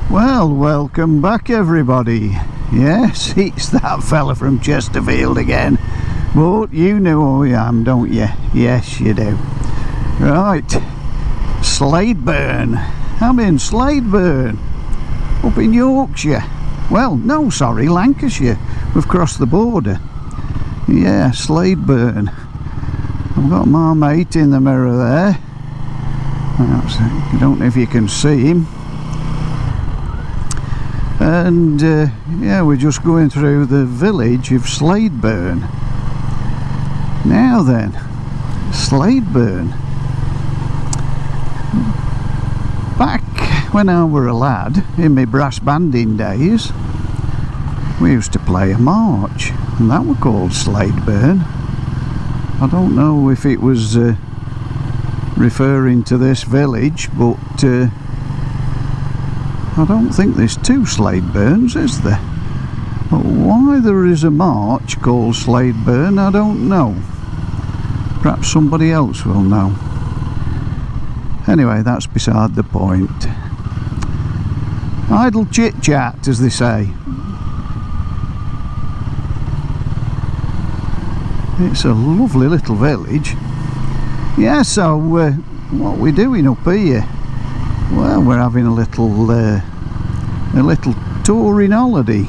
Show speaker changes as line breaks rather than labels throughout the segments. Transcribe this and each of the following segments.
Well, welcome back everybody. Yes, it's that fella from Chesterfield again. But you know who I am, don't you? Yes, you do. Right, Sladeburn. I'm in Sladeburn, up in Yorkshire. Well, no, sorry, Lancashire. We've crossed the border. Yeah, Sladeburn. I've got my mate in the mirror there. I don't know if you can see him. And yeah, we're just going through the village of Sladeburn. Now then, Sladeburn. Back when I were a lad, in my brass banding days, we used to play a march, and that were called Sladeburn. I don't know if it was referring to this village, but I don't think there's two Sladeburns, is there? But why there is a march called Sladeburn, I don't know. Perhaps somebody else will know. Anyway, that's beside the point. Idle chit-chat, as they say. It's a lovely little village. Yeah, so what we're doing up here? Well, we're having a little touring holiday,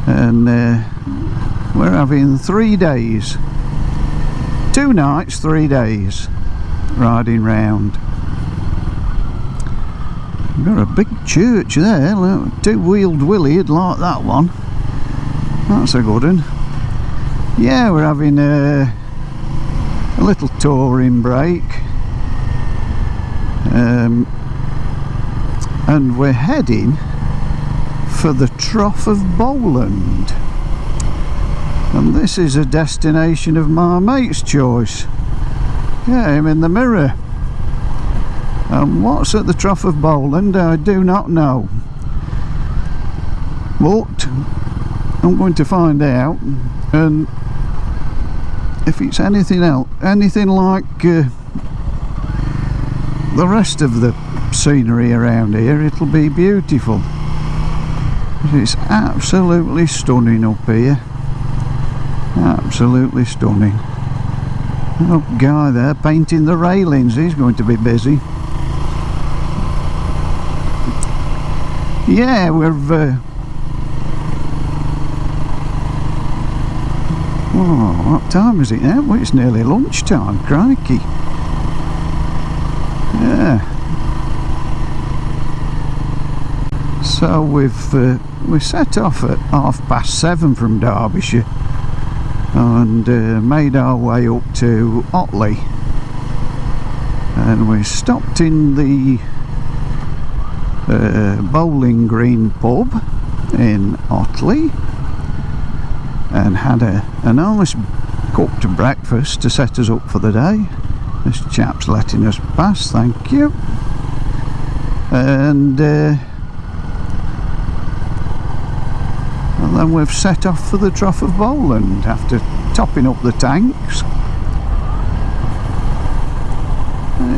and we're having 3 days, 2 nights, 3 days, riding round. We've got a big church there. Look, two-wheeled Willie would like that one. That's a good one. Yeah, we're having a little touring break. And we're heading for the Trough of Bowland, and this is a destination of my mate's choice. Yeah, him in the mirror. And what's at the Trough of Bowland I do not know, but I'm going to find out, and if it's anything else, anything like the rest of the scenery around here, it'll be beautiful. It's absolutely stunning up here. Absolutely stunning. Oh, guy there painting the railings, he's going to be busy. Yeah, we've oh, what time is it now? Well, it's nearly lunchtime, crikey. Yeah. So we set off at 7:30 from Derbyshire, and made our way up to Otley, and we stopped in the Bowling Green pub in Otley and had a nice cooked breakfast to set us up for the day. This chap's letting us pass, thank you. And then we've set off for the Trough of Bowland after topping up the tanks.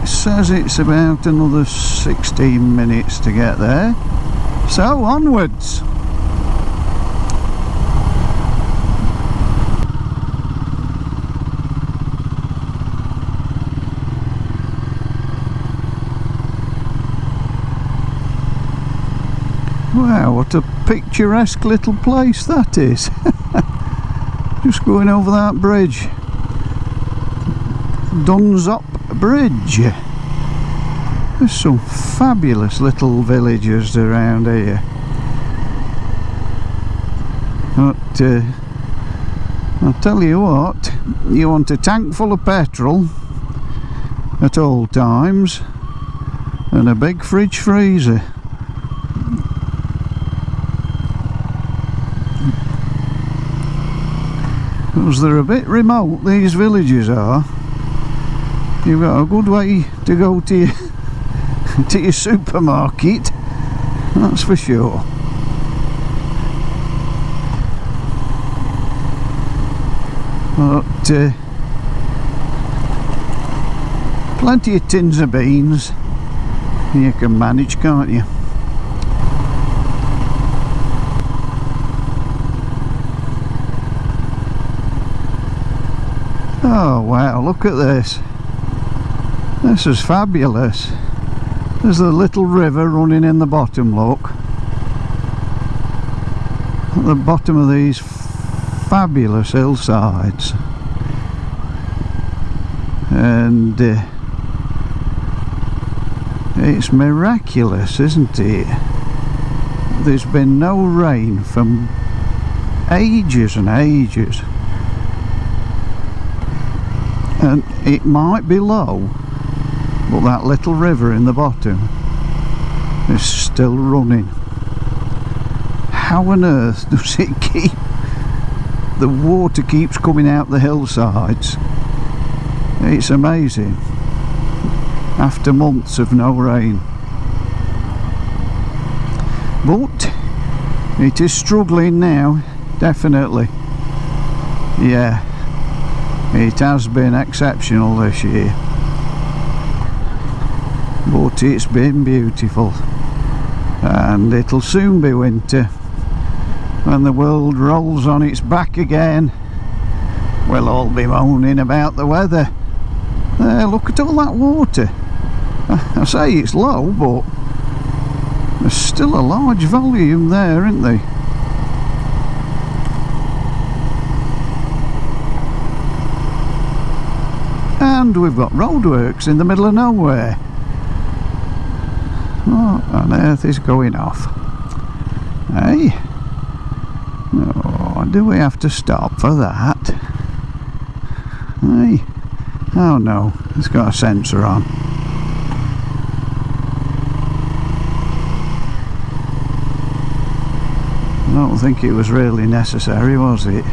It says it's about another 16 minutes to get there, so onwards. Wow, what a picturesque little place that is. Just going over that bridge, Dunsop Bridge. There's some fabulous little villages around here. But I'll tell you what, you want a tank full of petrol at all times and a big fridge freezer. Because they're a bit remote, these villages are. You've got a good way to go to your, to your supermarket, that's for sure. But plenty of tins of beans, You can manage, can't you? Oh wow, look at this. This is fabulous. There's a little river running in the bottom, look. At the bottom of these fabulous hillsides. And it's miraculous, isn't it? There's been no rain for ages and ages. And it might be low, but that little river in the bottom is still running. How on earth does it keep... The water keeps coming out the hillsides. It's amazing. After months of no rain. But it is struggling now, definitely. Yeah. It has been exceptional this year, but it's been beautiful, and it'll soon be winter. When the world rolls on its back again, we'll all be moaning about the weather. Look at all that water. I say it's low, but there's still a large volume there, isn't there? And we've got roadworks in the middle of nowhere. What on earth is going off? Hey? Oh, do we have to stop for that? Hey? Oh no, it's got a sensor on. I don't think it was really necessary, was it?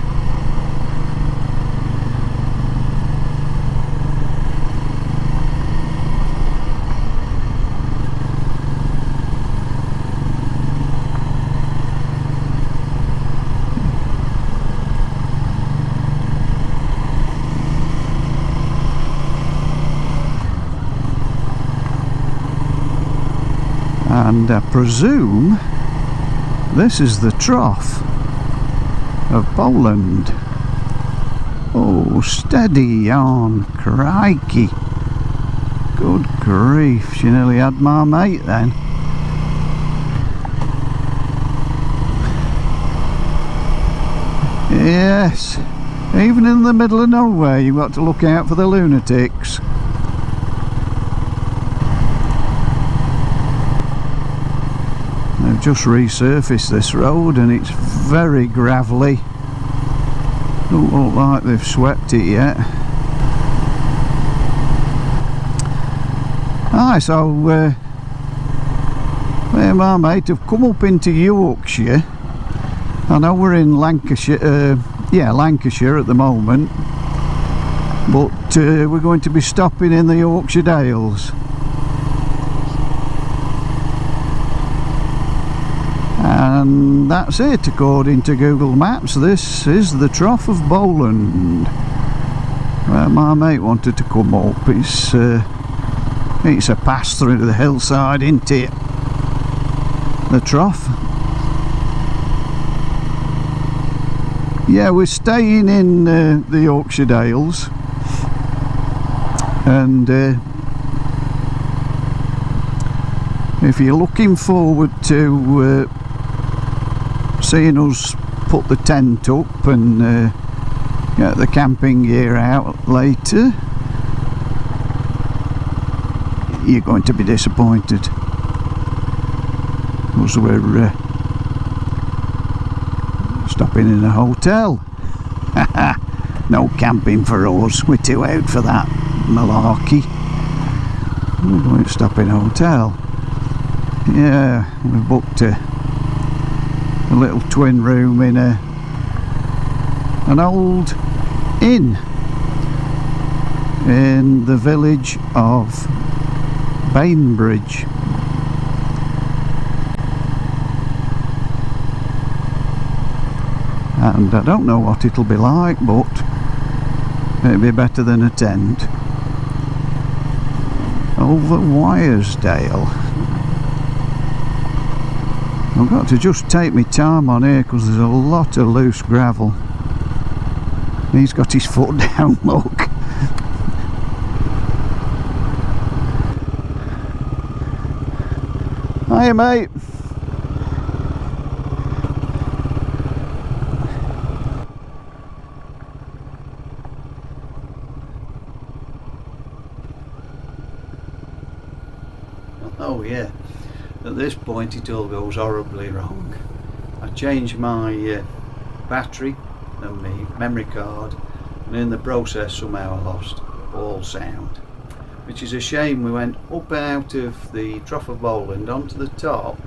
And I presume this is the Trough of Bowland. Oh, steady on, crikey. Good grief, she nearly had my mate then. Yes, even in the middle of nowhere you've got to look out for the lunatics. They've just resurfaced this road and it's very gravelly. Don't look like they've swept it yet. Aye, so me and my mate have come up into Yorkshire. I know we're in Lancashire, yeah, Lancashire at the moment, but we're going to be stopping in the Yorkshire Dales. And that's it, according to Google Maps. This is the Trough of Bowland. Well, my mate wanted to come up. It's a pass through the hillside, isn't it? The Trough. Yeah, we're staying in the Yorkshire Dales, and if you're looking forward to seeing us put the tent up and get the camping gear out later, you're going to be disappointed, because we're stopping in a hotel. No camping for us, we're too out for that malarkey. We're going to stop in a hotel. Yeah, we booked a little twin room in an old inn in the village of Bainbridge. And I don't know what it'll be like, but it'll be better than a tent. over Dale. I've got to just take my time on here because there's a lot of loose gravel. He's got his foot down, look. Hiya, mate. Oh yeah, at this point it all goes horribly wrong. I changed my battery and my memory card, and in the process somehow I lost all sound, which is a shame. We went up out of the Trough of Bowland onto the top,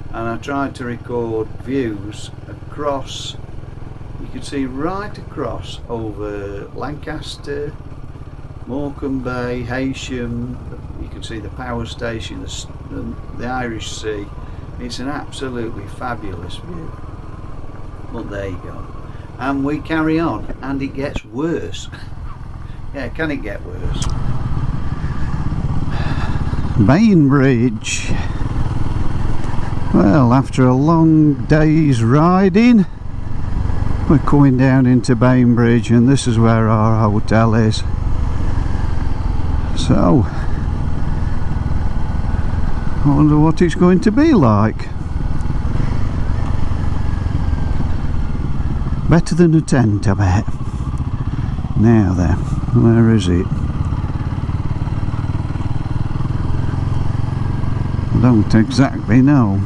and I tried to record views across. You could see right across over Lancaster, Morecambe Bay, Heysham. You can see the power station, the Irish Sea. It's an absolutely fabulous view. But there you go. And we carry on, and it gets worse. Yeah, can it get worse? Bainbridge. Well, after a long day's riding, we're coming down into Bainbridge, and this is where our hotel is. So, I wonder what it's going to be like. Better than a tent, I bet. Now then, where is it? I don't exactly know.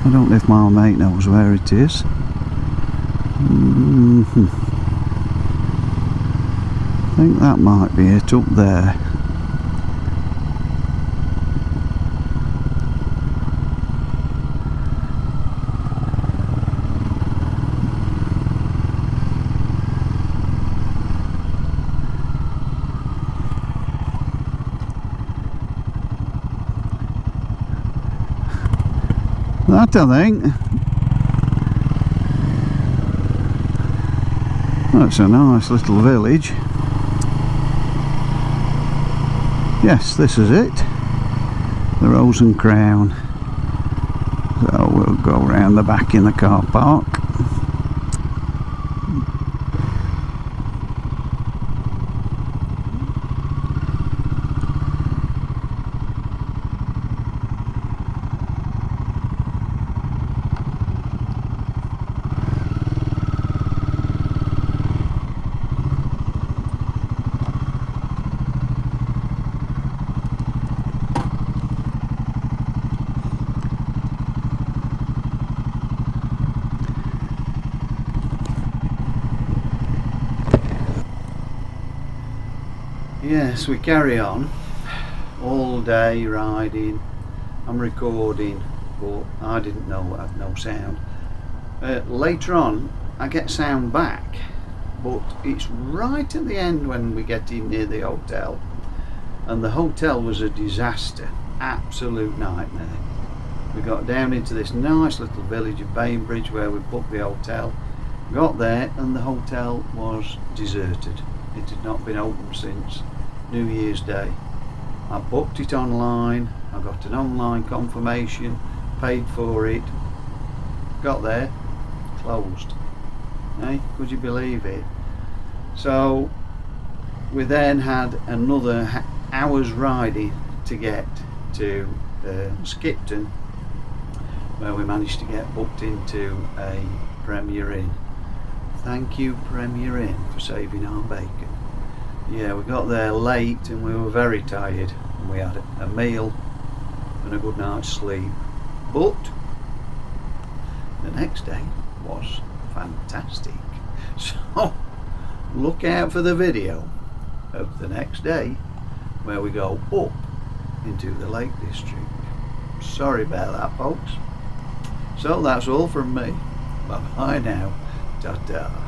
I don't know if my mate knows where it is. I think that might be it up there. That, I think. That's a nice little village. Yes, this is it. The Rose and Crown. So we'll go round the back in the car park. Yes, we carry on all day riding. I'm recording, but I didn't know I had no sound. Later on I get sound back, but it's right at the end when we get in near the hotel, and the hotel was a disaster, absolute nightmare. We got down into this nice little village of Bainbridge where we booked the hotel, got there, and the hotel was deserted. It had not been open since New Year's Day. I booked it online, I got an online confirmation, paid for it, got there, closed. Hey, could you believe it? So we then had another hour's riding to get to Skipton, where we managed to get booked into a Premier Inn. Thank you, Premier Inn, for saving our bacon. Yeah, we got there late and we were very tired, and we had a meal and a good night's sleep, but the next day was fantastic. So look out for the video of the next day where we go up into the Lake District. Sorry about that, folks. So that's all from me. Bye bye now. Ta-ta.